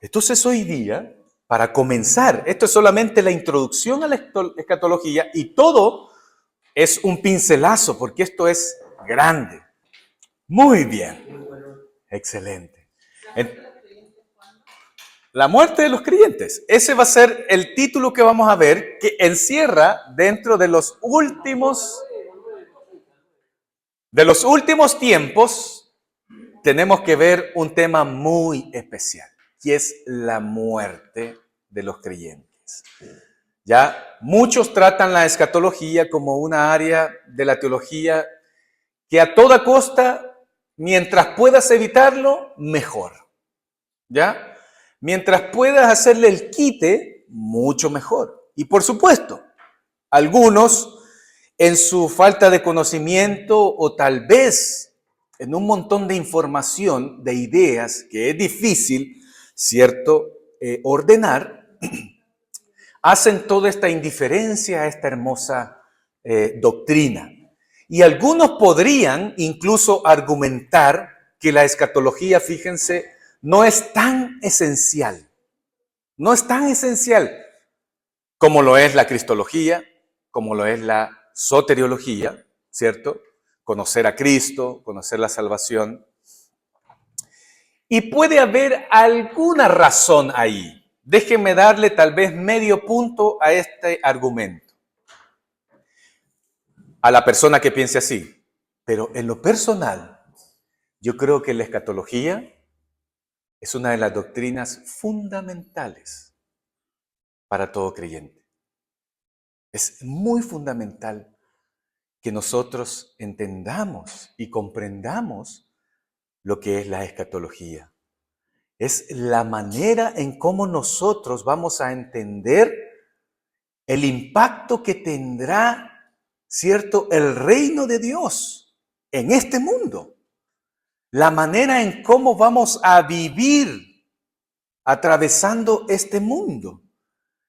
Entonces hoy día, para comenzar, esto es solamente la introducción a la escatología y todo es un pincelazo porque esto es grande. Muy bien, excelente. La muerte de los creyentes. Ese va a ser el título que vamos a ver, que encierra dentro de los últimos tiempos, tenemos que ver un tema muy especial, y es la muerte de los creyentes. Ya muchos tratan la escatología como una área de la teología que a toda costa, mientras puedas evitarlo, mejor. ¿Ya? Mientras puedas hacerle el quite, mucho mejor. Y por supuesto, algunos en su falta de conocimiento o tal vez en un montón de información, de ideas que es difícil, ¿cierto?, ordenar, hacen toda esta indiferencia a esta hermosa doctrina. Y algunos podrían incluso argumentar que la escatología, fíjense, no es tan esencial. No es tan esencial como lo es la cristología, como lo es la soteriología, ¿cierto? Conocer a Cristo, conocer la salvación. Y puede haber alguna razón ahí. Déjenme darle tal vez medio punto a este argumento. A la persona que piense así. Pero en lo personal, yo creo que la escatología es una de las doctrinas fundamentales para todo creyente. Es muy fundamental que nosotros entendamos y comprendamos lo que es la escatología. Es la manera en cómo nosotros vamos a entender el impacto que tendrá, ¿cierto?, el reino de Dios en este mundo. La manera en cómo vamos a vivir atravesando este mundo.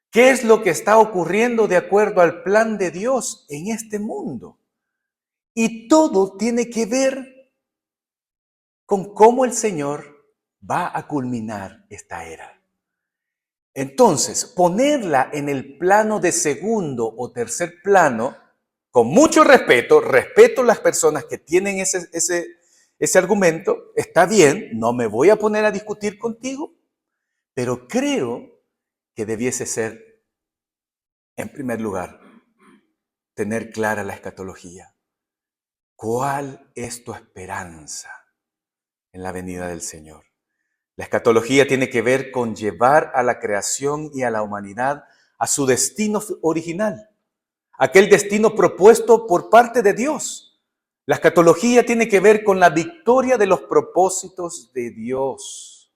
¿Qué es lo que está ocurriendo de acuerdo al plan de Dios en este mundo? Y todo tiene que ver con cómo el Señor va a culminar esta era. Entonces, ponerla en el plano de segundo o tercer plano, con mucho respeto a las personas que tienen ese argumento, está bien, no me voy a poner a discutir contigo, pero creo que debiese ser, en primer lugar, tener clara la escatología. ¿Cuál es tu esperanza en la venida del Señor? La escatología tiene que ver con llevar a la creación y a la humanidad a su destino original, aquel destino propuesto por parte de Dios. La escatología tiene que ver con la victoria de los propósitos de Dios,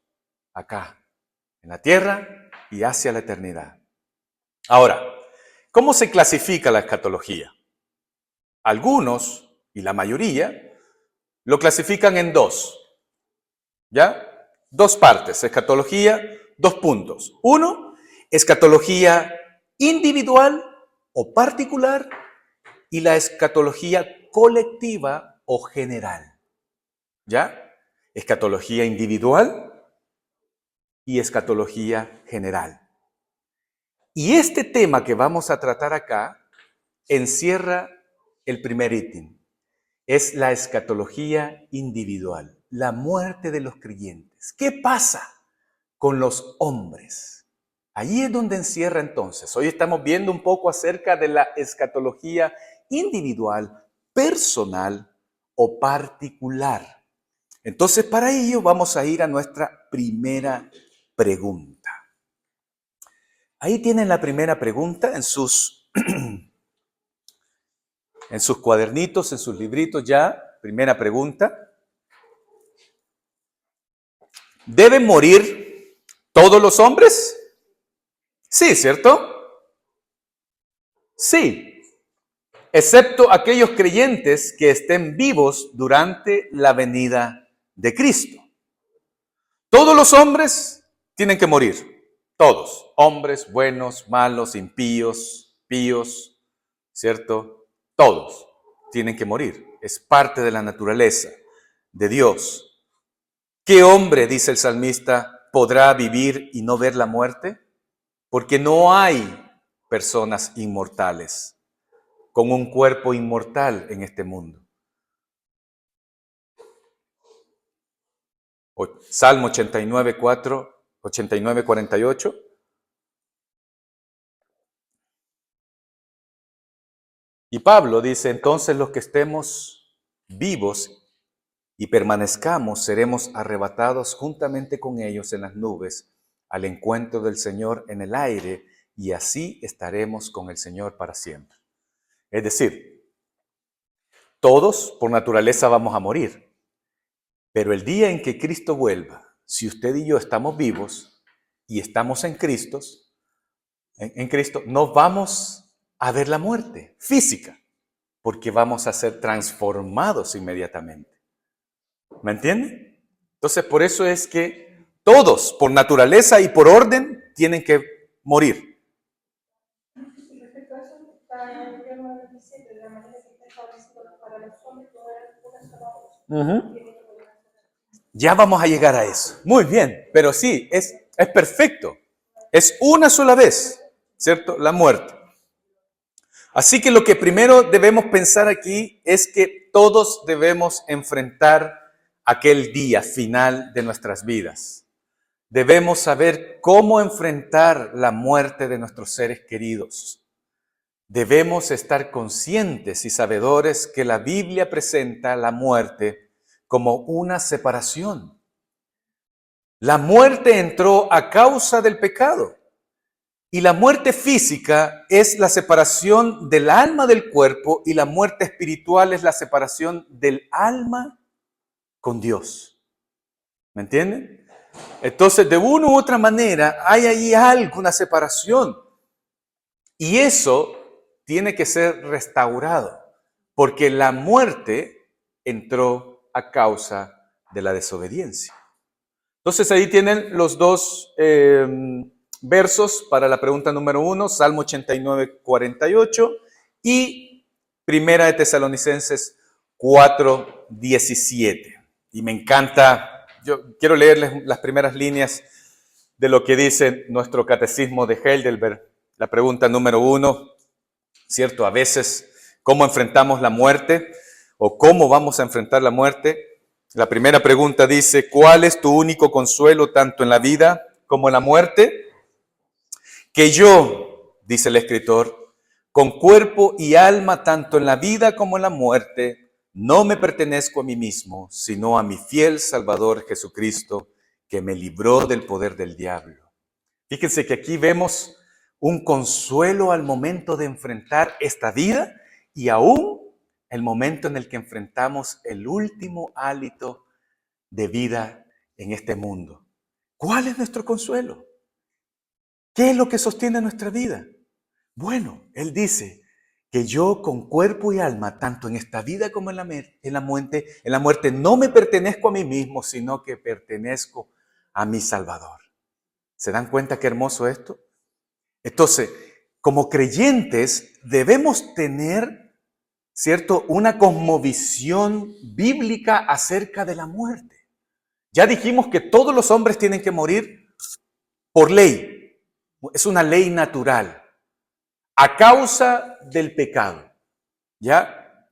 acá, en la tierra y hacia la eternidad. Ahora, ¿cómo se clasifica la escatología? Algunos, y la mayoría, lo clasifican en dos, ¿ya? Dos partes, escatología, dos puntos. Uno, escatología individual o particular y la escatología colectiva o general, ¿ya? Escatología individual y escatología general. Y este tema que vamos a tratar acá encierra el primer ítem. Es la escatología individual, la muerte de los creyentes. ¿Qué pasa con los hombres? Allí es donde encierra entonces. Hoy estamos viendo un poco acerca de la escatología individual, personal o particular. Entonces, para ello vamos a ir a nuestra primera pregunta. Ahí tienen la primera pregunta en sus cuadernitos, en sus libritos ya. Primera pregunta. ¿Deben morir todos los hombres? Sí, ¿cierto? Sí, excepto aquellos creyentes que estén vivos durante la venida de Cristo. Todos los hombres tienen que morir, todos, hombres buenos, malos, impíos, píos, ¿cierto? Todos tienen que morir, es parte de la naturaleza de Dios. ¿Qué hombre, dice el salmista, podrá vivir y no ver la muerte? Porque no hay personas inmortales con un cuerpo inmortal en este mundo. Salmo 89, 48. Y Pablo dice, entonces los que estemos vivos y permanezcamos, seremos arrebatados juntamente con ellos en las nubes al encuentro del Señor en el aire, y así estaremos con el Señor para siempre. Es decir, todos por naturaleza vamos a morir, pero el día en que Cristo vuelva, si usted y yo estamos vivos y estamos en Cristo, no vamos a ver la muerte física, porque vamos a ser transformados inmediatamente. ¿Me entienden? Entonces, por eso es que todos, por naturaleza y por orden, tienen que morir. Ya vamos a llegar a eso. Muy bien, pero sí, es perfecto. Es una sola vez, ¿cierto? La muerte. Así que lo que primero debemos pensar aquí es que todos debemos enfrentar aquel día final de nuestras vidas. Debemos saber cómo enfrentar la muerte de nuestros seres queridos. Debemos estar conscientes y sabedores que la Biblia presenta la muerte como una separación. La muerte entró a causa del pecado. Y la muerte física es la separación del alma del cuerpo, y la muerte espiritual es la separación del alma con Dios. ¿Me entienden? Entonces, de una u otra manera, hay ahí alguna separación. Y eso tiene que ser restaurado, porque la muerte entró a causa de la desobediencia. Entonces, ahí tienen los dos versos para la pregunta número 1, Salmo 89, 48 y Primera de Tesalonicenses 4, 17. Y me encanta, yo quiero leerles las primeras líneas de lo que dice nuestro catecismo de Heidelberg. La pregunta número 1, ¿cierto? A veces, ¿cómo enfrentamos la muerte? ¿O cómo vamos a enfrentar la muerte? La primera pregunta dice, ¿cuál es tu único consuelo tanto en la vida como en la muerte? Que yo, dice el escritor, con cuerpo y alma, tanto en la vida como en la muerte, no me pertenezco a mí mismo, sino a mi fiel Salvador Jesucristo, que me libró del poder del diablo. Fíjense que aquí vemos un consuelo al momento de enfrentar esta vida y aún el momento en el que enfrentamos el último hálito de vida en este mundo. ¿Cuál es nuestro consuelo? ¿Qué es lo que sostiene nuestra vida? Bueno, Él dice que yo con cuerpo y alma, tanto en esta vida como en la muerte, no me pertenezco a mí mismo, sino que pertenezco a mi Salvador. ¿Se dan cuenta qué hermoso esto? Entonces, como creyentes debemos tener, ¿cierto?, una cosmovisión bíblica acerca de la muerte. Ya dijimos que todos los hombres tienen que morir por ley. Es una ley natural, a causa del pecado. ¿Ya?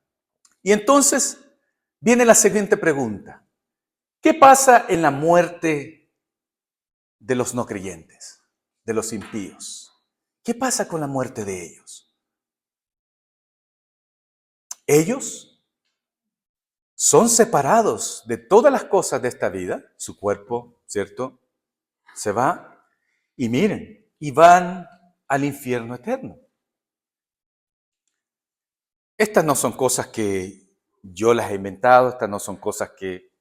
Y entonces viene la siguiente pregunta. ¿Qué pasa en la muerte de los no creyentes, de los impíos? ¿Qué pasa con la muerte de ellos? Ellos son separados de todas las cosas de esta vida, su cuerpo, ¿cierto? Se va y miren, y van al infierno eterno. Estas no son cosas que yo las he inventado, estas no son cosas que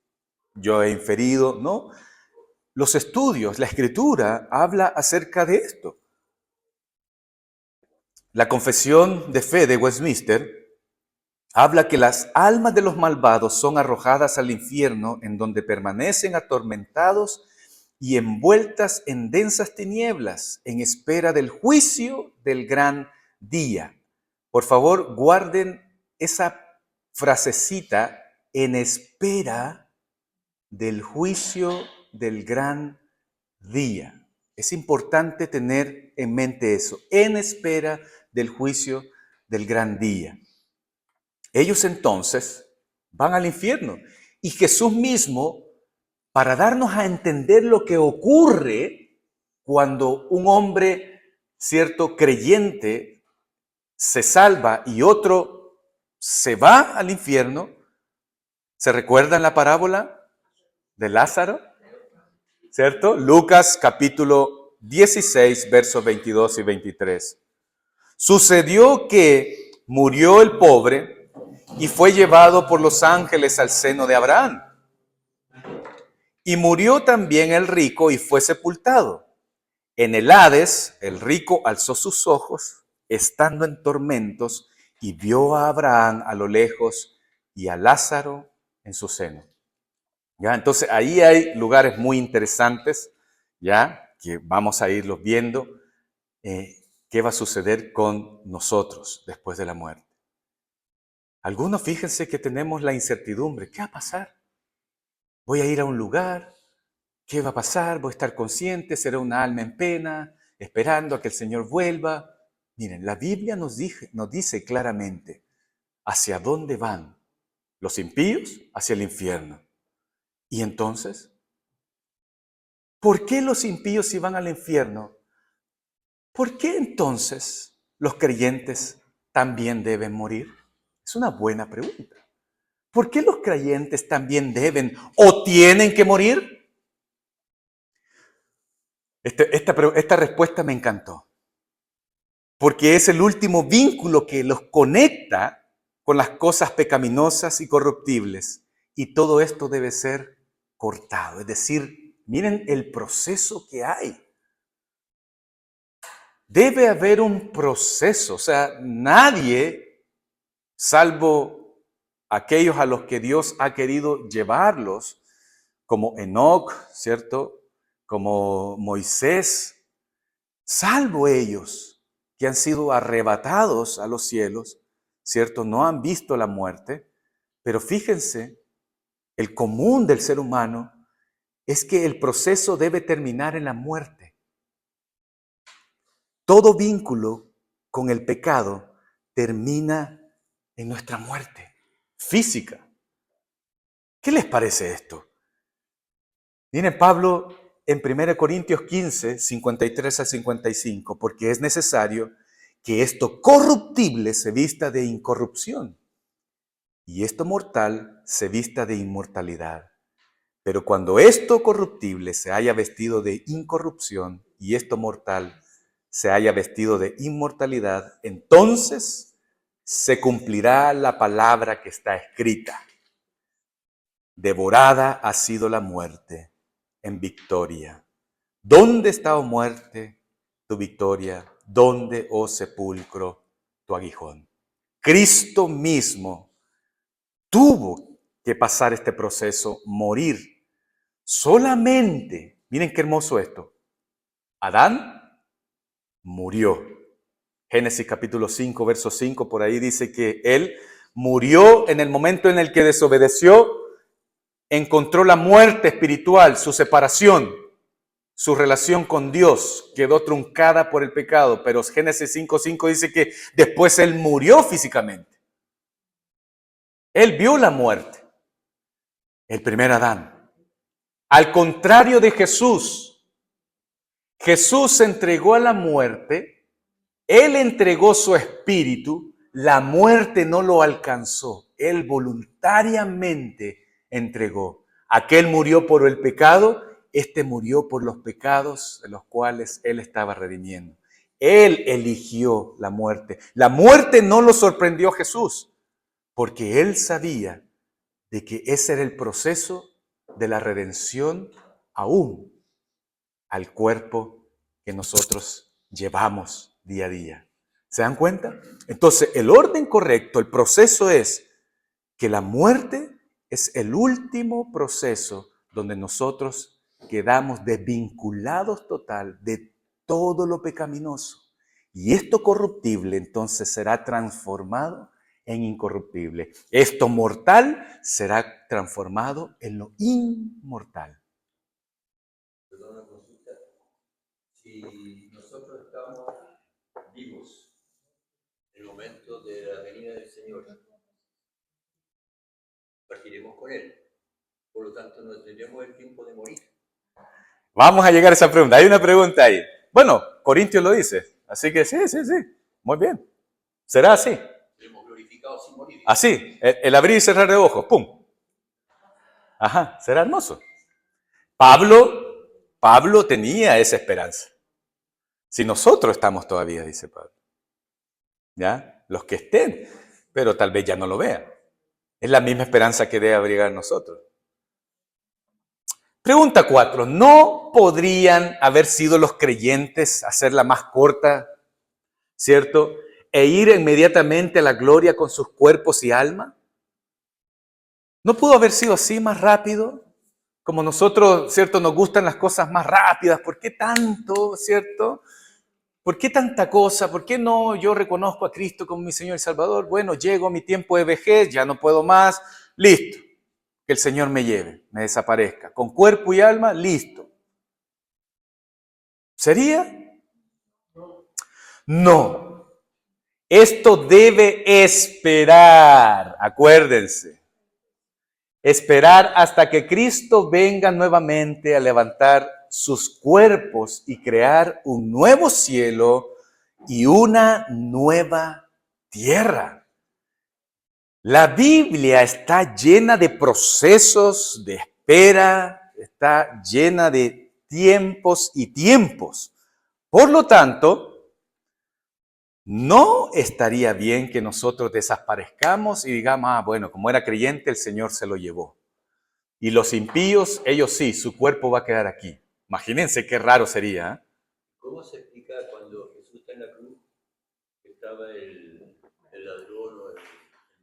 yo he inferido, no. Los estudios, la escritura habla acerca de esto. La confesión de fe de Westminster habla que las almas de los malvados son arrojadas al infierno, en donde permanecen atormentados y envueltas en densas tinieblas, en espera del juicio del gran día. Por favor, guarden esa frasecita, en espera del juicio del gran día. Es importante tener en mente eso, en espera del juicio del gran día. Ellos entonces van al infierno y Jesús mismo, para darnos a entender lo que ocurre cuando un hombre, cierto, creyente, se salva y otro se va al infierno. ¿Se recuerdan la parábola de Lázaro? ¿Cierto? Lucas capítulo 16, versos 22 y 23. Sucedió que murió el pobre y fue llevado por los ángeles al seno de Abraham. Y murió también el rico y fue sepultado. En el Hades, el rico alzó sus ojos, estando en tormentos, y vio a Abraham a lo lejos y a Lázaro en su seno. ¿Ya? Entonces, ahí hay lugares muy interesantes, ¿ya? Que vamos a irlos viendo, qué va a suceder con nosotros después de la muerte. Algunos, fíjense que tenemos la incertidumbre. ¿Qué va a pasar? Voy a ir a un lugar. ¿Qué va a pasar? Voy a estar consciente, será una alma en pena, esperando a que el Señor vuelva. Miren, la Biblia nos dice claramente hacia dónde van los impíos, hacia el infierno. Y entonces, ¿por qué los impíos si van al infierno? ¿Por qué entonces los creyentes también deben morir? Es una buena pregunta. ¿Por qué los creyentes también deben o tienen que morir? Esta respuesta me encantó, porque es el último vínculo que los conecta con las cosas pecaminosas y corruptibles. Y todo esto debe ser cortado. Es decir, miren el proceso que hay. Debe haber un proceso. O sea, nadie, salvo aquellos a los que Dios ha querido llevarlos, como Enoc, ¿cierto? Como Moisés, salvo ellos que han sido arrebatados a los cielos, ¿cierto? No han visto la muerte, pero fíjense, el común del ser humano es que el proceso debe terminar en la muerte. Todo vínculo con el pecado termina en nuestra muerte física. ¿Qué les parece esto? Miren, Pablo en 1 Corintios 15, 53 a 55, porque es necesario que esto corruptible se vista de incorrupción y esto mortal se vista de inmortalidad. Pero cuando esto corruptible se haya vestido de incorrupción y esto mortal se haya vestido de inmortalidad, entonces se cumplirá la palabra que está escrita. Devorada ha sido la muerte en victoria. ¿Dónde está, oh muerte, tu victoria? ¿Dónde, oh sepulcro, tu aguijón? Cristo mismo tuvo que pasar este proceso, morir. Solamente, miren qué hermoso esto, Adán murió. Génesis capítulo 5, verso 5, por ahí dice que él murió en el momento en el que desobedeció, encontró la muerte espiritual, su separación. Su relación con Dios quedó truncada por el pecado, pero Génesis 5:5 dice que después él murió físicamente. Él vio la muerte, el primer Adán. Al contrario de Jesús, Jesús se entregó a la muerte, él entregó su espíritu, la muerte no lo alcanzó, él voluntariamente entregó. Aquel murió por el pecado, este murió por los pecados de los cuales él estaba redimiendo. Él eligió la muerte. La muerte no lo sorprendió a Jesús, porque él sabía de que ese era el proceso de la redención aún al cuerpo que nosotros llevamos día a día. ¿Se dan cuenta? Entonces, el orden correcto, el proceso es que la muerte es el último proceso donde nosotros quedamos desvinculados total de todo lo pecaminoso. Y esto corruptible entonces será transformado en incorruptible. Esto mortal será transformado en lo inmortal. Si nosotros estamos vivos en el momento de la venida del Señor, partiremos con Él. Por lo tanto, no tendremos el tiempo de morir. Vamos a llegar a esa pregunta. Hay una pregunta ahí. Bueno, Corintios lo dice. Así que sí. Muy bien. ¿Será así? Seremos glorificados sin morir. Así. El abrir y cerrar de ojos. ¡Pum! Ajá. Será hermoso. Pablo tenía esa esperanza. Si nosotros estamos todavía, dice Pablo. ¿Ya? Los que estén. Pero tal vez ya no lo vean. Es la misma esperanza que debe abrigar nosotros. Pregunta 4. ¿No podrían haber sido los creyentes, hacerla más corta, cierto, e ir inmediatamente a la gloria con sus cuerpos y alma? ¿No pudo haber sido así más rápido? Como nosotros, cierto, nos gustan las cosas más rápidas. ¿Por qué tanto, cierto? ¿Por qué tanta cosa? ¿Por qué no yo reconozco a Cristo como mi Señor y Salvador? Bueno, llego a mi tiempo de vejez, ya no puedo más, listo. Que el Señor me lleve, me desaparezca. Con cuerpo y alma, listo. ¿Sería? No. Esto debe esperar, acuérdense. Esperar hasta que Cristo venga nuevamente a levantar sus cuerpos y crear un nuevo cielo y una nueva tierra. La Biblia está llena de procesos, de espera, está llena de tiempos y tiempos. Por lo tanto, no estaría bien que nosotros desaparezcamos y digamos, bueno, como era creyente, el Señor se lo llevó. Y los impíos, ellos sí, su cuerpo va a quedar aquí. Imagínense qué raro sería. ¿Cómo se explica cuando Jesús está en la cruz, estaba el ladrón o el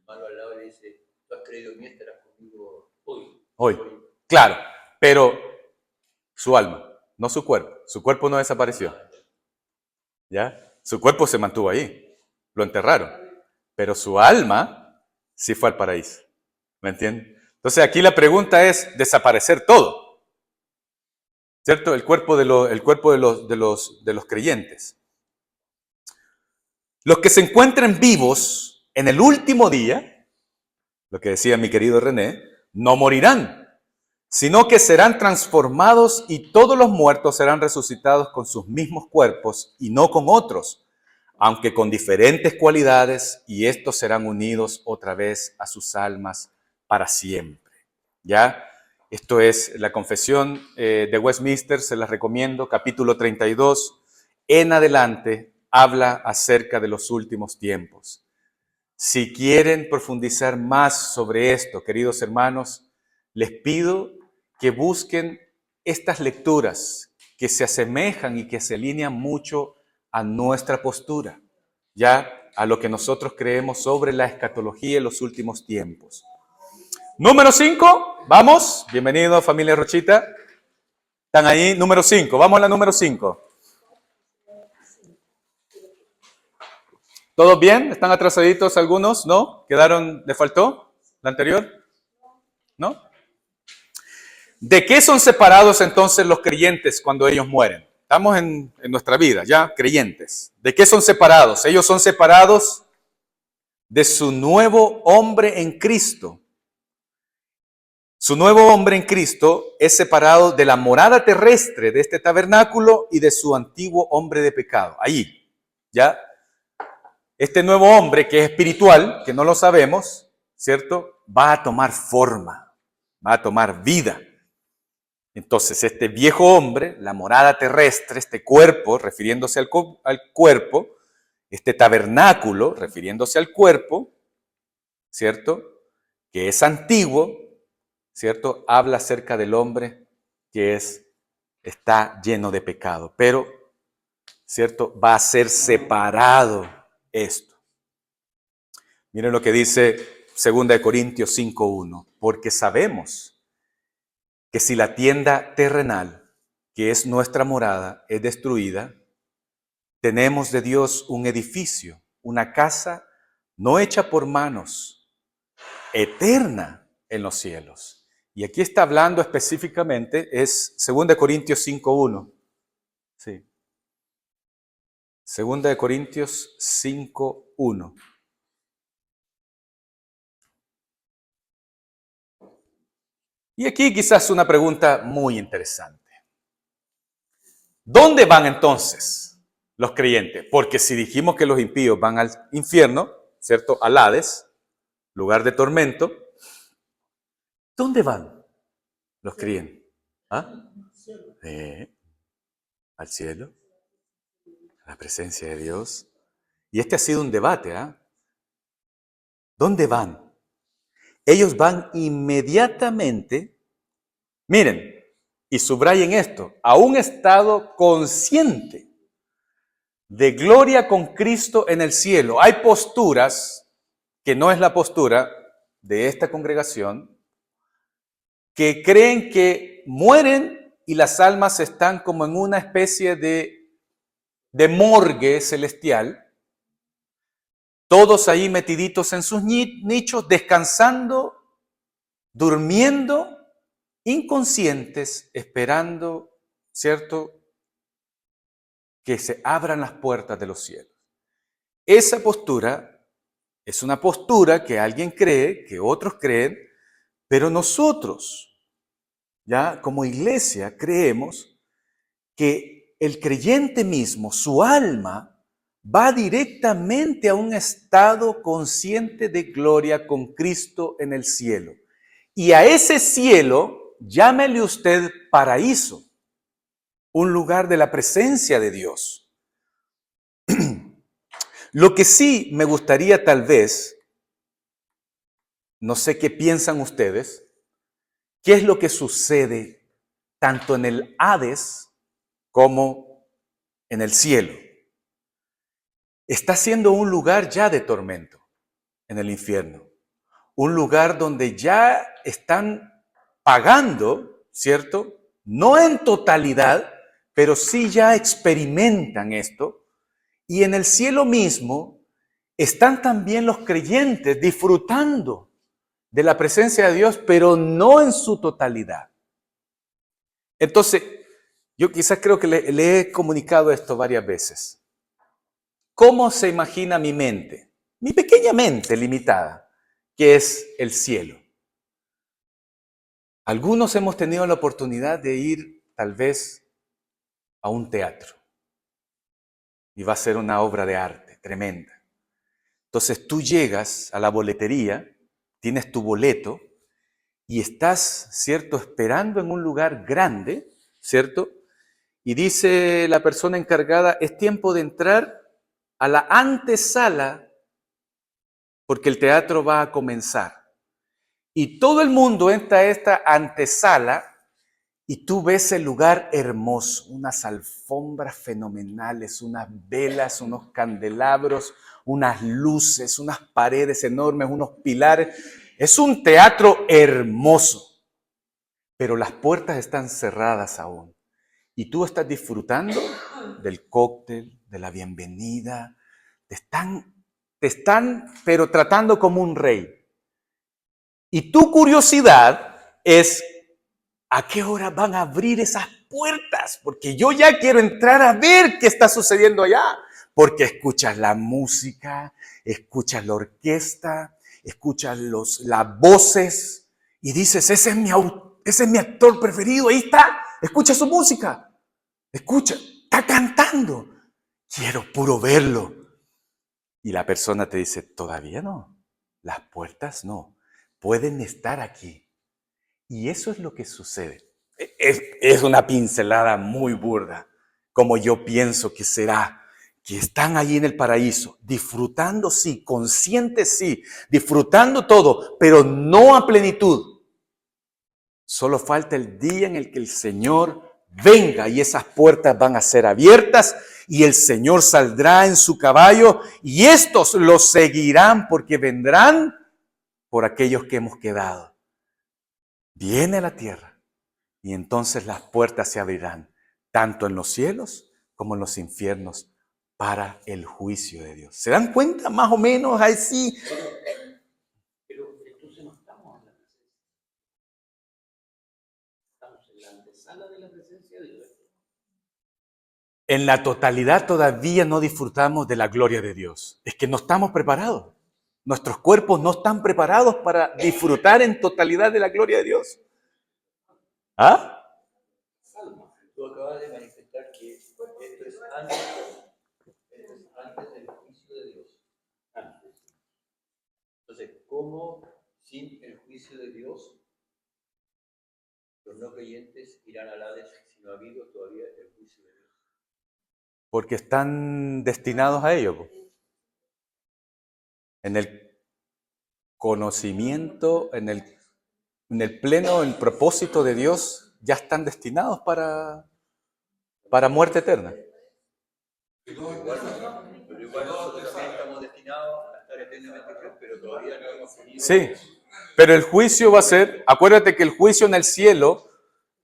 malo al lado y le dice, tú has creído en mí, estarás conmigo hoy? Claro, pero su alma, no su cuerpo. Su cuerpo no desapareció. ¿Ya? Su cuerpo se mantuvo ahí. Lo enterraron. Pero su alma sí fue al paraíso. ¿Me entienden? Entonces aquí la pregunta es desaparecer todo. ¿Cierto? El cuerpo de los creyentes. Los que se encuentren vivos en el último día, lo que decía mi querido René, no morirán, sino que serán transformados y todos los muertos serán resucitados con sus mismos cuerpos y no con otros, aunque con diferentes cualidades, y estos serán unidos otra vez a sus almas para siempre. ¿Ya? Esto es la Confesión de Westminster, se las recomiendo, capítulo 32, en adelante habla acerca de los últimos tiempos. Si quieren profundizar más sobre esto, queridos hermanos, les pido que busquen estas lecturas que se asemejan y que se alinean mucho a nuestra postura, ya a lo que nosotros creemos sobre la escatología en los últimos tiempos. Número 5, vamos. Bienvenido, familia Rochita. ¿Están ahí? Número 5, vamos a la número 5. ¿Todos bien? ¿Están atrasaditos algunos? ¿No? ¿Quedaron? ¿Le faltó la anterior? ¿No? ¿De qué son separados entonces los creyentes cuando ellos mueren? Estamos en nuestra vida, ya, creyentes. ¿De qué son separados? Ellos son separados de su nuevo hombre en Cristo. Su nuevo hombre en Cristo es separado de la morada terrestre de este tabernáculo y de su antiguo hombre de pecado. Ahí, ¿ya? Este nuevo hombre que es espiritual, que no lo sabemos, ¿cierto? Va a tomar forma, va a tomar vida. Entonces, este viejo hombre, la morada terrestre, este cuerpo, refiriéndose al cuerpo, este tabernáculo, refiriéndose al cuerpo, ¿cierto? Que es antiguo, ¿cierto? Habla acerca del hombre que está lleno de pecado, pero, ¿cierto? Va a ser separado esto. Miren lo que dice 2 Corintios 5:1, porque sabemos que si la tienda terrenal, que es nuestra morada, es destruida, tenemos de Dios un edificio, una casa no hecha por manos, eterna en los cielos. Y aquí está hablando específicamente, es 2 Corintios 5:1. Sí. Segunda de Corintios 5:1. Y aquí quizás una pregunta muy interesante. ¿Dónde van entonces los creyentes? Porque si dijimos que los impíos van al infierno, ¿cierto? Al Hades, lugar de tormento, ¿dónde van los creyentes? ¿Ah? Al cielo, a la presencia de Dios. Y este ha sido un debate, ¿ah? ¿Dónde van? Ellos van inmediatamente, miren, y subrayen esto, a un estado consciente de gloria con Cristo en el cielo. Hay posturas, que no es la postura de esta congregación, que creen que mueren y las almas están como en una especie de morgue celestial, todos ahí metiditos en sus nichos, descansando, durmiendo, inconscientes, esperando, ¿cierto?, que se abran las puertas de los cielos. Esa postura es una postura que alguien cree, que otros creen, pero nosotros, ya como iglesia, creemos que el creyente mismo, su alma, va directamente a un estado consciente de gloria con Cristo en el cielo. Y a ese cielo, llámele usted paraíso, un lugar de la presencia de Dios. Lo que sí me gustaría tal vez, no sé qué piensan ustedes, qué es lo que sucede tanto en el Hades como en el cielo. Está siendo un lugar ya de tormento en el infierno. Un lugar donde ya están pagando, ¿cierto? No en totalidad, pero sí ya experimentan esto. Y en el cielo mismo están también los creyentes disfrutando de la presencia de Dios, pero no en su totalidad. Entonces, yo quizás creo que le he comunicado esto varias veces. ¿Cómo se imagina mi mente? Mi pequeña mente limitada, que es el cielo. Algunos hemos tenido la oportunidad de ir tal vez a un teatro y va a ser una obra de arte tremenda. Entonces tú llegas a la boletería, tienes tu boleto y estás, ¿cierto?, esperando en un lugar grande, ¿cierto? Y dice la persona encargada, es tiempo de entrar a la antesala porque el teatro va a comenzar. Y todo el mundo entra a esta antesala y tú ves el lugar hermoso, unas alfombras fenomenales, unas velas, unos candelabros, unas luces, unas paredes enormes, unos pilares. Es un teatro hermoso, pero las puertas están cerradas aún. Y tú estás disfrutando del cóctel, de la bienvenida. Te están, pero tratando como un rey. Y tu curiosidad es, ¿a qué hora van a abrir esas puertas? Porque yo ya quiero entrar a ver qué está sucediendo allá. Porque escuchas la música, escuchas la orquesta, escuchas las voces y dices, ese es mi actor preferido, ahí está, escucha su música, escucha, está cantando, quiero puro verlo. Y la persona te dice, todavía no, las puertas no, pueden estar aquí. Y eso es lo que sucede. Es una pincelada muy burda, como yo pienso que será, que están allí en el paraíso, disfrutando sí, conscientes sí, disfrutando todo, pero no a plenitud. Solo falta el día en el que el Señor venga y esas puertas van a ser abiertas y el Señor saldrá en su caballo y estos los seguirán porque vendrán por aquellos que hemos quedado. Viene a la tierra y entonces las puertas se abrirán, tanto en los cielos como en los infiernos, para el juicio de Dios. ¿Se dan cuenta más o menos así? Pero entonces no estamos en la presencia. Estamos en la antesala de la presencia de Dios. en la totalidad todavía no disfrutamos de la gloria de Dios. Es que no estamos preparados. Nuestros cuerpos no están preparados para disfrutar en totalidad de la gloria de Dios. ¿Ah? Tú acabas de manifestar que esto es antes del juicio de Dios. Antes. Entonces, ¿cómo sin el juicio de Dios los no creyentes irán al Hades si no ha habido todavía el juicio de Dios? Porque están destinados a ello. En el conocimiento, en el pleno, el propósito de Dios, ya están destinados para muerte eterna. Pero igual nosotros también estamos destinados a estar eternamente con Dios, pero todavía no hemos tenido... Sí, pero el juicio va a ser, acuérdate que el juicio en el cielo,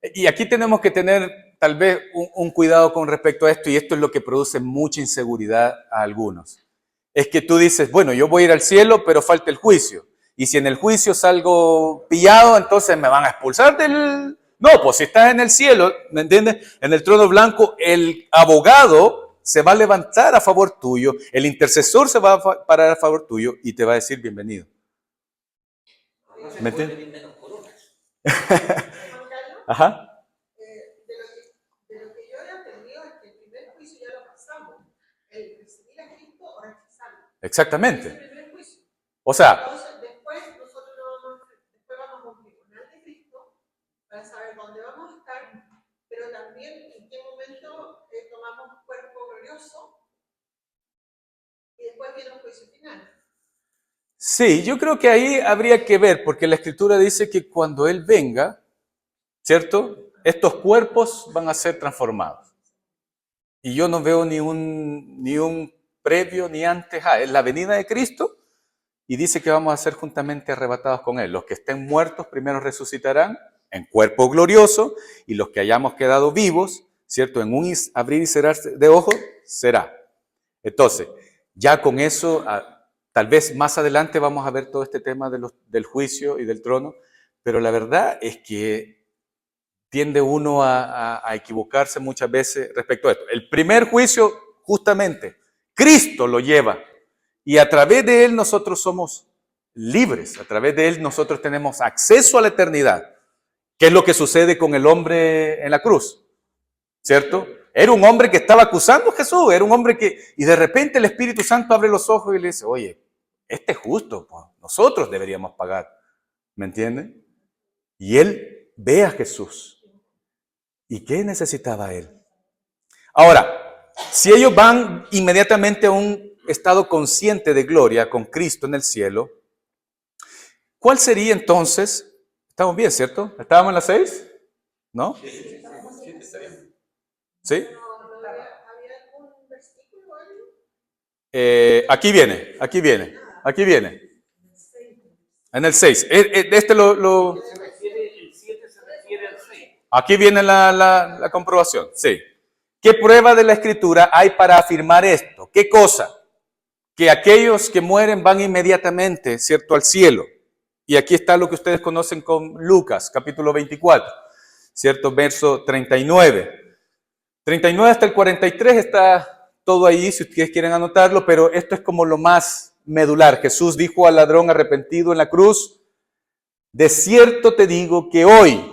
y aquí tenemos que tener tal vez un cuidado con respecto a esto, y esto es lo que produce mucha inseguridad a algunos. Es que tú dices, bueno, yo voy a ir al cielo, pero falta el juicio. Y si en el juicio salgo pillado, entonces me van a expulsar del... No, pues si estás en el cielo, ¿me entiendes? En el trono blanco, el abogado se va a levantar a favor tuyo, el intercesor se va a parar a favor tuyo y te va a decir bienvenido. ¿Me entiendes? Ajá. De lo que yo he aprendido es que el primer juicio ya lo pasamos. El recibir a Cristo o rechazarlo. Exactamente. Es el primer juicio. O sea, Entonces, después nosotros vamos a un tribunal de Cristo para saber dónde vamos a estar, pero también en qué momento tomamos un cuerpo glorioso y después viene un juicio final. sí, yo creo que ahí habría que ver, porque la Escritura dice que cuando Él venga, ¿cierto? Estos cuerpos van a ser transformados. Y yo no veo ni un previo ni antes a es la venida de Cristo y dice que vamos a ser juntamente arrebatados con Él. Los que estén muertos primero resucitarán en cuerpo glorioso y los que hayamos quedado vivos, ¿cierto? En un abrir y cerrar de ojos será. Entonces, ya con eso, tal vez más adelante vamos a ver todo este tema del juicio y del trono, pero la verdad es que tiende uno a equivocarse muchas veces respecto a esto. El primer juicio, justamente, Cristo lo lleva y a través de Él nosotros somos libres, a través de Él nosotros tenemos acceso a la eternidad. ¿Qué es lo que sucede con el hombre en la cruz? ¿Cierto? Era un hombre que estaba acusando a Jesús, era un hombre que, y de repente el Espíritu Santo abre los ojos y le dice, oye, este es justo, pues, nosotros deberíamos pagar, ¿me entienden? Y él ve a Jesús. ¿Y qué necesitaba él? Ahora, si ellos van inmediatamente a un estado consciente de gloria con Cristo en el cielo, ¿cuál sería entonces? Estamos bien, ¿cierto? ¿Estábamos en las 6? ¿No? ¿Sí? ¿Había algún versículo o algo? Aquí viene. En el 6. Este lo... Aquí viene la comprobación, sí. ¿Qué prueba de la Escritura hay para afirmar esto? ¿Qué cosa? Que aquellos que mueren van inmediatamente, ¿cierto?, al cielo. Y aquí está lo que ustedes conocen con Lucas, capítulo 24, ¿cierto? Verso 39. 39 hasta el 43 está todo ahí, si ustedes quieren anotarlo, pero esto es como lo más medular. Jesús dijo al ladrón arrepentido en la cruz, de cierto te digo que hoy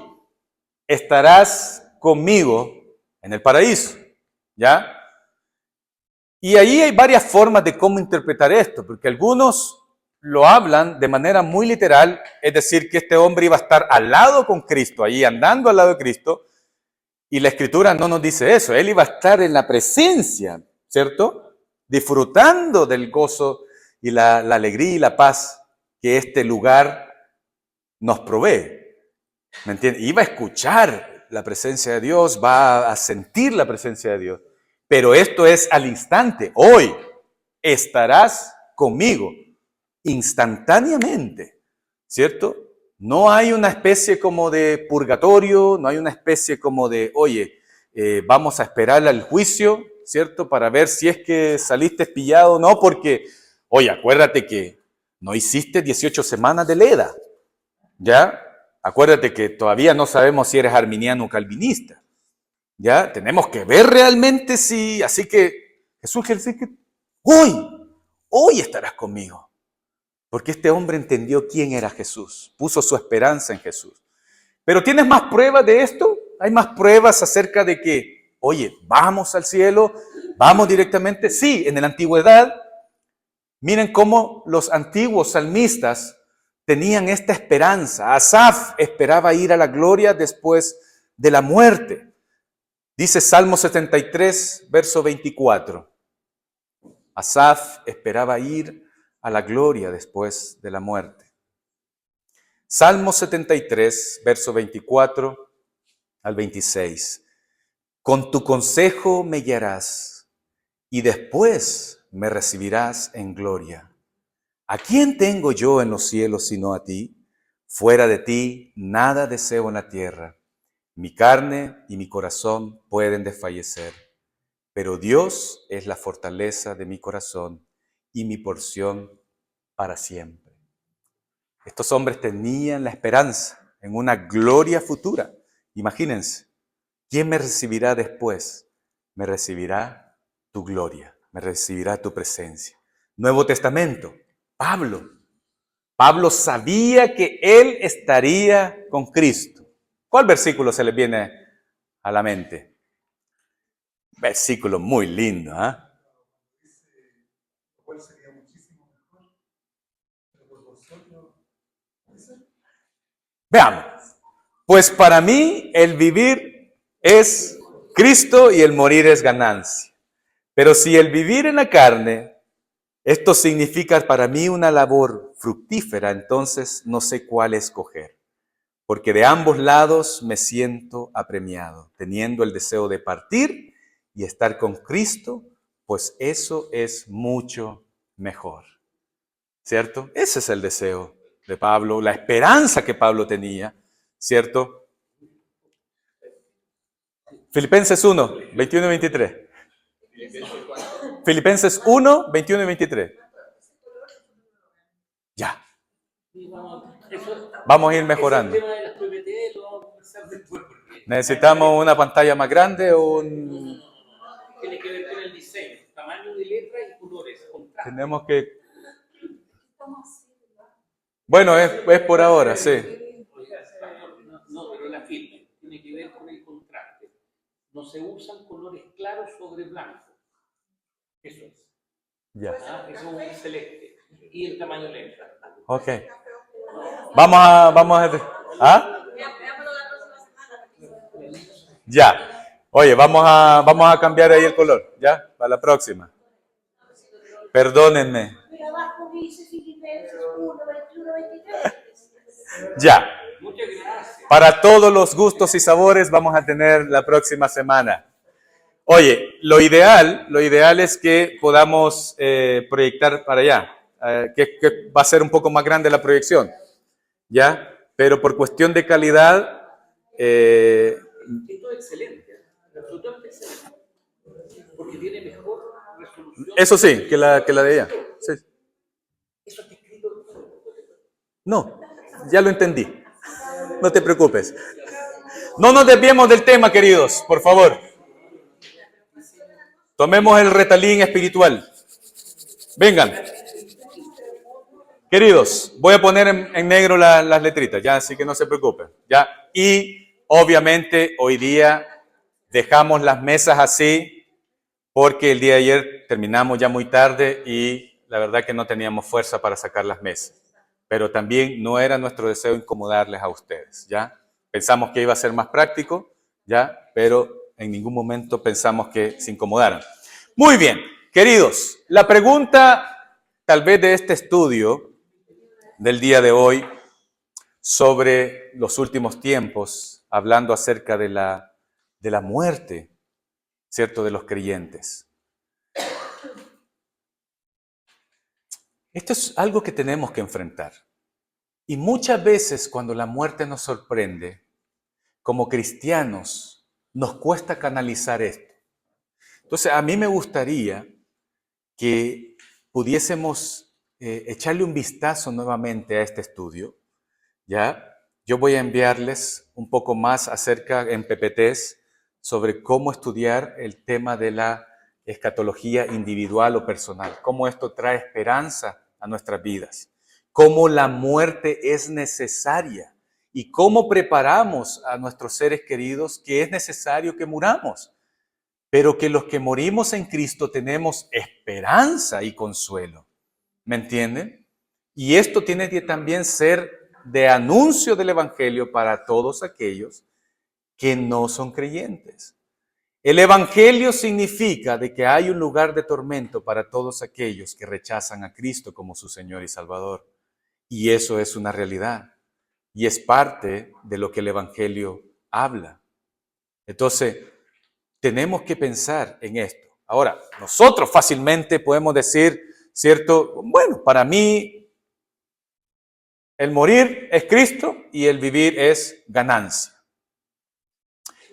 estarás conmigo en el paraíso, ¿ya? Y ahí hay varias formas de cómo interpretar esto, porque algunos lo hablan de manera muy literal, es decir, que este hombre iba a estar al lado con Cristo, ahí andando al lado de Cristo, y la Escritura no nos dice eso, él iba a estar en la presencia, ¿cierto? Disfrutando del gozo y la alegría y la paz que este lugar nos provee. ¿Me entiendes? Iba a escuchar la presencia de Dios, va a sentir la presencia de Dios. Pero esto es al instante. Hoy estarás conmigo instantáneamente, ¿cierto? No hay una especie como de purgatorio, no hay una especie como de, oye, vamos a esperar al juicio, ¿cierto? Para ver si es que saliste pillado o no, porque, oye, acuérdate que no hiciste 18 semanas de Leda, ¿ya? Acuérdate que todavía no sabemos si eres arminiano o calvinista, ¿Ya? Tenemos que ver realmente si... Así que Jesús quiere decir que hoy estarás conmigo. Porque este hombre entendió quién era Jesús, puso su esperanza en Jesús. Pero ¿tienes más pruebas de esto? ¿Hay más pruebas acerca de que, oye, vamos al cielo, vamos directamente? Sí, en la antigüedad, miren cómo los antiguos salmistas tenían esta esperanza. Asaf esperaba ir a la gloria después de la muerte. Dice Salmo 73, verso 24. Asaf esperaba ir a la gloria después de la muerte. Salmo 73, verso 24 al 26. Con tu consejo me guiarás y después me recibirás en gloria. ¿A quién tengo yo en los cielos sino a ti? Fuera de ti nada deseo en la tierra. Mi carne y mi corazón pueden desfallecer, pero Dios es la fortaleza de mi corazón y mi porción para siempre. Estos hombres tenían la esperanza en una gloria futura. Imagínense, ¿quién me recibirá después? Me recibirá tu gloria, me recibirá tu presencia. Nuevo Testamento, Pablo. Pablo sabía que él estaría con Cristo. ¿Cuál versículo se les viene a la mente? Versículo muy lindo, ¿eh? ¿Cuál sería muchísimo mejor? Pero por vosotros, Veamos. Pues para mí el vivir es Cristo y el morir es ganancia. Pero si el vivir en la carne, esto significa para mí una labor fructífera, entonces no sé cuál escoger. Porque de ambos lados me siento apremiado, teniendo el deseo de partir y estar con Cristo, pues eso es mucho mejor. ¿Cierto? Ese es el deseo de Pablo, la esperanza que Pablo tenía, ¿cierto? Filipenses 1, 21 y 23. Filipenses 1, 21 y 23. Ya. Vamos a ir mejorando. ¿Necesitamos una pantalla más grande o un...? Tiene que ver con el diseño, tamaño de letra y colores. Tenemos que... Bueno, es por ahora, sí. No, pero la firma tiene que ver con el contraste. No se usan colores claros sobre blanco. Eso es. Ya. Eso es un celeste. Y el tamaño letra. Ok. Vamos a... ¿Ah? Ya. Oye, vamos a cambiar ahí el color, ¿ya? Para la próxima. Perdónenme. Pero abajo dice Filipenses 1, 21, 23. Ya. Muchas gracias. Para todos los gustos y sabores vamos a tener la próxima semana. Oye, lo ideal es que podamos proyectar para allá, que va a ser un poco más grande la proyección, ¿ya? Pero por cuestión de calidad... Esto es excelente, absolutamente excelente. Porque tiene mejor resolución. Eso sí, que la de ella. Sí. Eso está escrito. No, ya lo entendí. No te preocupes. No nos desviemos del tema, queridos, por favor. Tomemos el retalín espiritual. Vengan. Queridos, voy a poner en negro las letritas, ya, así que no se preocupen. Ya. Y obviamente hoy día dejamos las mesas así porque el día de ayer terminamos ya muy tarde y la verdad que no teníamos fuerza para sacar las mesas. Pero también no era nuestro deseo incomodarles a ustedes, ¿ya? Pensamos que iba a ser más práctico, ¿ya? Pero en ningún momento pensamos que se incomodaran. Muy bien, queridos, la pregunta tal vez de este estudio del día de hoy sobre los últimos tiempos, hablando acerca de la muerte, ¿cierto?, de los creyentes. Esto es algo que tenemos que enfrentar. Y muchas veces cuando la muerte nos sorprende, como cristianos, nos cuesta canalizar esto. Entonces, a mí me gustaría que pudiésemos echarle un vistazo nuevamente a este estudio, ¿ya? Yo voy a enviarles un poco más acerca en PPTs sobre cómo estudiar el tema de la escatología individual o personal, cómo esto trae esperanza a nuestras vidas, cómo la muerte es necesaria y cómo preparamos a nuestros seres queridos que es necesario que muramos, pero que los que morimos en Cristo tenemos esperanza y consuelo. ¿Me entienden? Y esto tiene que también ser de anuncio del Evangelio para todos aquellos que no son creyentes. El Evangelio significa de que hay un lugar de tormento para todos aquellos que rechazan a Cristo como su Señor y Salvador. Y eso es una realidad. Y es parte de lo que el Evangelio habla. Entonces, tenemos que pensar en esto. Ahora, nosotros fácilmente podemos decir, ¿cierto? Bueno, para mí el morir es Cristo y el vivir es ganancia.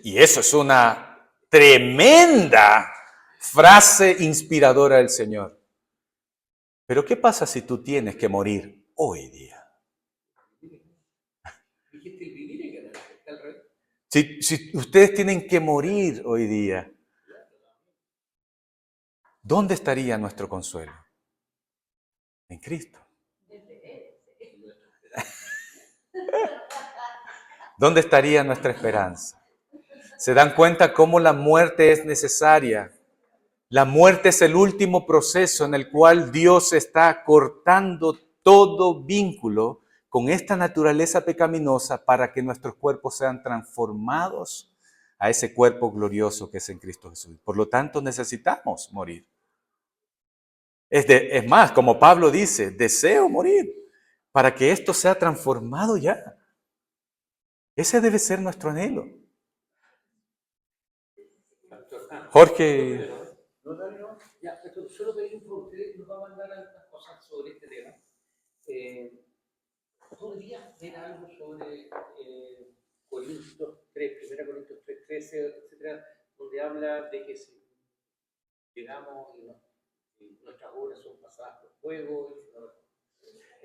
Y eso es una tremenda frase inspiradora del Señor. Pero ¿qué pasa si tú tienes que morir hoy día? Dijiste el vivir y ganar, está al revés. Si ustedes tienen que morir hoy día, ¿dónde estaría nuestro consuelo? En Cristo. ¿Dónde estaría nuestra esperanza? ¿Se dan cuenta cómo la muerte es necesaria? La muerte es el último proceso en el cual Dios está cortando todo vínculo con esta naturaleza pecaminosa para que nuestros cuerpos sean transformados a ese cuerpo glorioso que es en Cristo Jesús. Por lo tanto, necesitamos morir. Es más, como Pablo dice, deseo morir para que esto sea transformado ya. Ese debe ser nuestro anhelo. Jorge. Ya, esto, solo pedir un favor, usted nos va a mandar algunas cosas sobre este tema. ¿Podrías ver algo sobre Corintios 3, 1 Corintios 3, 13, etcétera, donde habla de que si llegamos y nuestras obras son pasadas por fuego?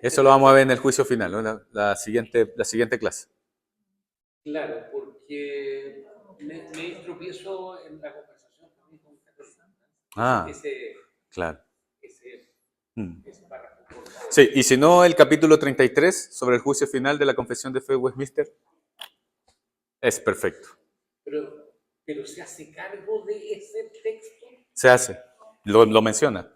Eso lo vamos a ver en el juicio final, ¿no? La siguiente clase. Claro, porque me tropiezo en la conversación también con católicos. Ah, Ese claro. párrafo. Sí, y si no, el capítulo 33 sobre el juicio final de la Confesión de Fe de Westminster es perfecto. Pero se hace cargo de ese texto. Se hace, lo menciona.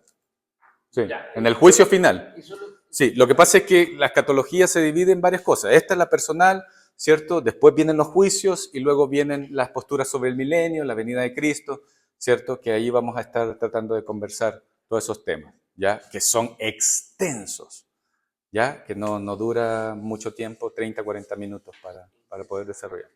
Sí, Ya, en el juicio final. eso Sí, lo que pasa es que la escatología se divide en varias cosas. Esta es la personal, ¿cierto? Después vienen los juicios y luego vienen las posturas sobre el milenio, la venida de Cristo, ¿cierto? Que ahí vamos a estar tratando de conversar todos esos temas, ¿ya? Que son extensos, ¿ya? Que no dura mucho tiempo, 30, 40 minutos para poder desarrollar.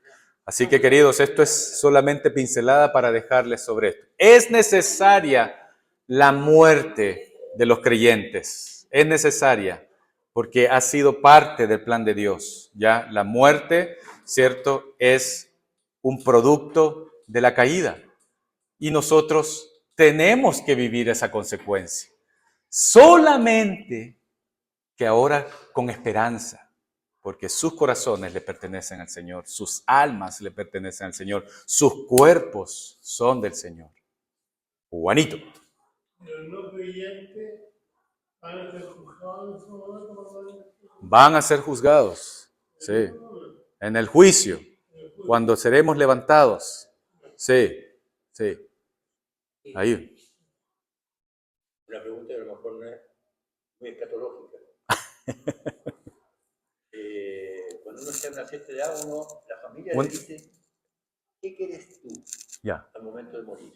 Así que, queridos, esto es solamente pincelada para dejarles sobre esto. Es necesaria la muerte de los creyentes. Es necesaria porque ha sido parte del plan de Dios, ¿ya? La muerte, ¿cierto?, es un producto de la caída y nosotros tenemos que vivir esa consecuencia. Solamente que ahora con esperanza, porque sus corazones le pertenecen al Señor, sus almas le pertenecen al Señor, sus cuerpos son del Señor. Juanito. Los no creyentes van a ser juzgados. Van a ser juzgados, sí, en el juicio, cuando seremos levantados. Sí, sí. Ahí. Una pregunta que a lo mejor no es muy escatológica. Cuando uno está en una fiesta de agua, la familia le dice, ¿qué quieres tú al momento de morir?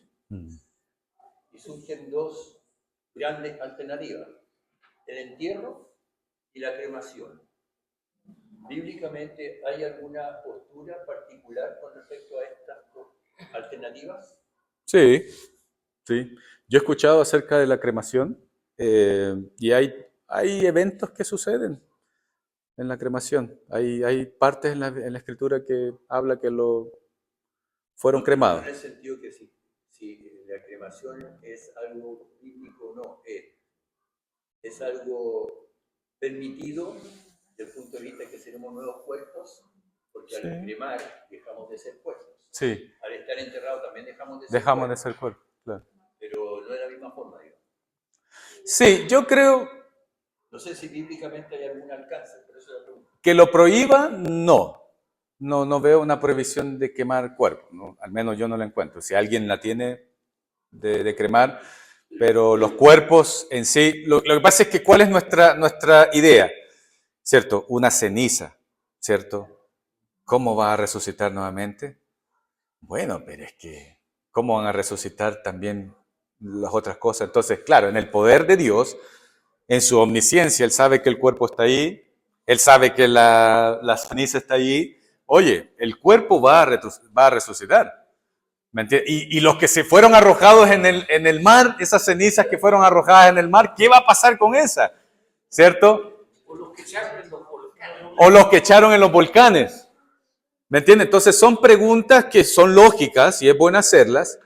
Y surgen dos grandes alternativas, el entierro y la cremación. ¿Bíblicamente hay alguna postura particular con respecto a estas alternativas? Sí, sí. Yo he escuchado acerca de la cremación y hay eventos que suceden en la cremación. Hay partes en la Escritura que habla que fueron cremados. En el sentido que si la cremación es algo bíblico o no, es algo permitido desde el punto de vista que seremos nuevos cuerpos, porque al cremar dejamos de ser cuerpos. Sí, Al estar enterrado también dejamos de ser dejamos de cuerpo, ser cuerpo. Claro. pero no de la misma forma, digamos. Sí, yo creo No sé si bíblicamente hay algún alcance, pero eso es la pregunta. que lo prohíba, no. No veo una prohibición de quemar cuerpo, ¿no? Al menos yo no la encuentro. Si alguien la tiene de cremar, pero los cuerpos en sí, lo que pasa es que ¿cuál es nuestra idea? ¿Cierto? Una ceniza, ¿cierto? ¿Cómo va a resucitar nuevamente? Bueno, pero es que, ¿cómo van a resucitar también las otras cosas? Entonces, claro, en el poder de Dios, en su omnisciencia, Él sabe que el cuerpo está ahí, Él sabe que la ceniza está ahí. Oye, el cuerpo va a resucitar. ¿Me entiendes? Y los que se fueron arrojados en el mar, esas cenizas que fueron arrojadas en el mar, ¿qué va a pasar con esa? ¿Cierto? O los que echaron en los volcanes. O los que echaron en los volcanes. ¿Me entiendes? Entonces son preguntas que son lógicas y es bueno hacerlas,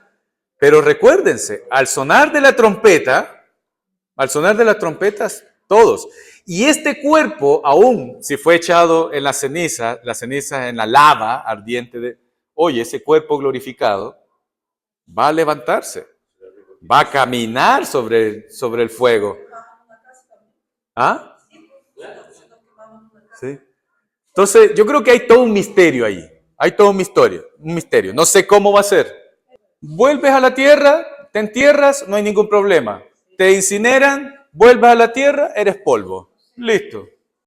pero recuérdense, al sonar de las trompetas, todos. Y este cuerpo, aún si fue echado en la ceniza en la lava ardiente, oye, ese cuerpo glorificado va a levantarse, va a caminar sobre el fuego. ¿Ah? Sí. Entonces, yo creo que hay todo un misterio ahí. Hay todo un misterio. No sé cómo va a ser. Vuelves a la tierra, te entierras, no hay ningún problema. Te incineran, vuelves a la tierra, eres polvo. Listo.